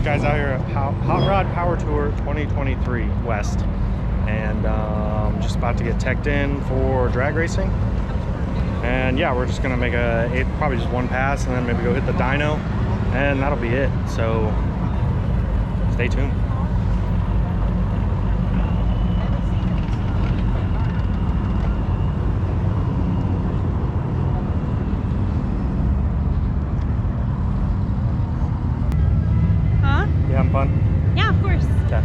guys out here at Hot Rod Power Tour 2023 West, and just about to get teched in for drag racing. And yeah, we're just gonna make probably just one pass and then maybe go hit the dyno, and that'll be it. So stay tuned. Having fun? Yeah, of course. Okay.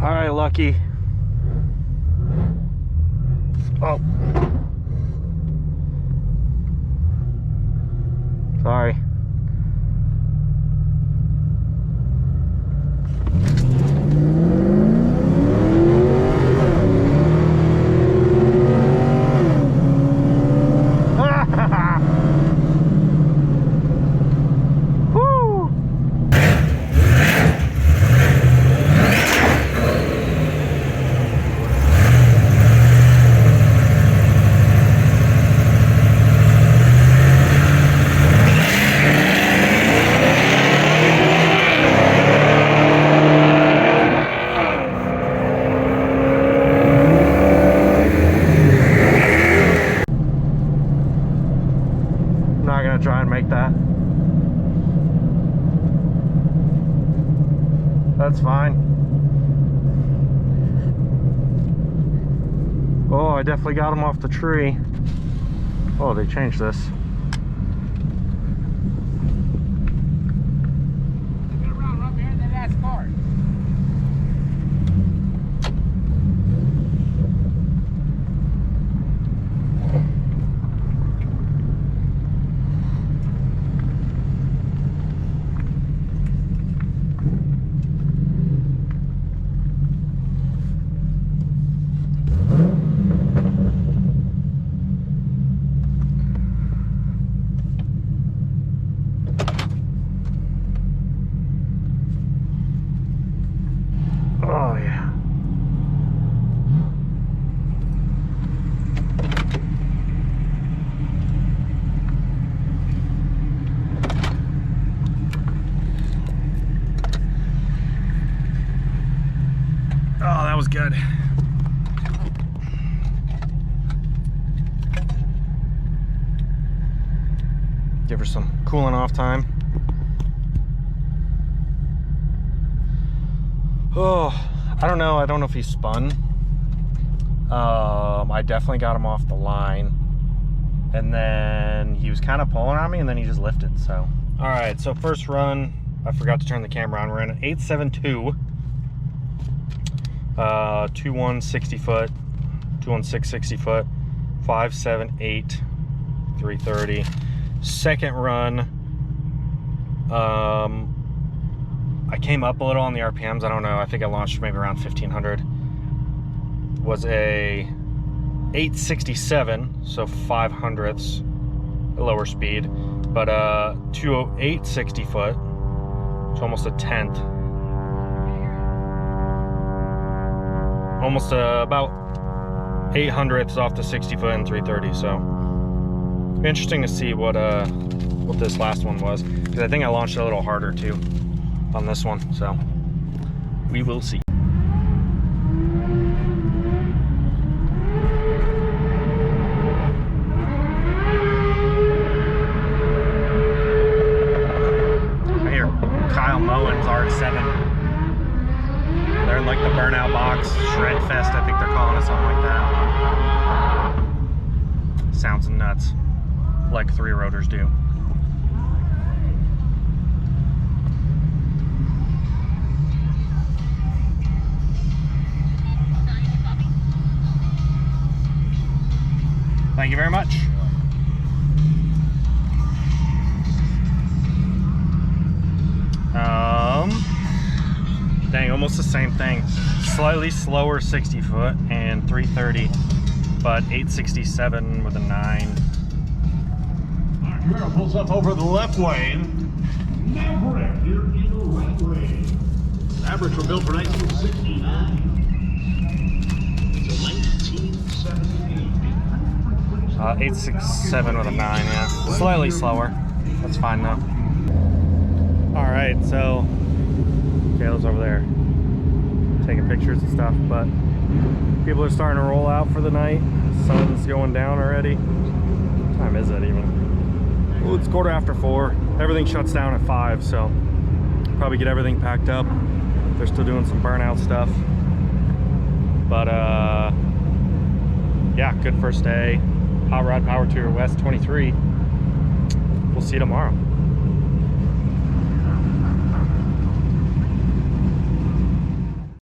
All right, Lucky. Oh. Sorry. Not gonna try and make that. That's fine. Oh, I definitely got him off the tree. Oh, they changed this. Get around right behind that last car. Oh yeah. Oh, that was good. Give her some cooling off time. Oh, I don't know if he spun. I definitely got him off the line, and then he was kind of pulling on me, and then he just lifted. So all right, so first run, I forgot to turn the camera on. We're in an 872 216 60 foot 5, 7, 8, 330. Second run, I came up a little on the RPMs. I don't know. I think I launched maybe around 1500. Was a 867, so 5/100ths lower speed, but 208 60 foot, so almost a 10th. Almost about 8/100ths off the 60 foot and 330. So it'll be interesting to see what this last one was, because I think I launched a little harder too on this one, so we will see. I hear Kyle Moen's R7. They're in like the burnout box, shred fest, I think they're calling it, something like that. Sounds nuts, like 3 rotors do. Thank you very much. Dang, almost the same thing. Slightly slower 60 foot and 330, but 867 with a 9. Camaro pulls up over the left lane. Maverick here in the right lane. Average were built for 1969. It's a 1978. 867 with a 9, yeah. Slightly slower. That's fine though. All right, so Caleb's over there taking pictures and stuff, but people are starting to roll out for the night. Sun's going down already. What time is it even? Well, it's 4:15. Everything shuts down at 5, so probably get everything packed up. They're still doing some burnout stuff, but yeah, good first day. Hot Rod Power Tour West 23. We'll see you tomorrow.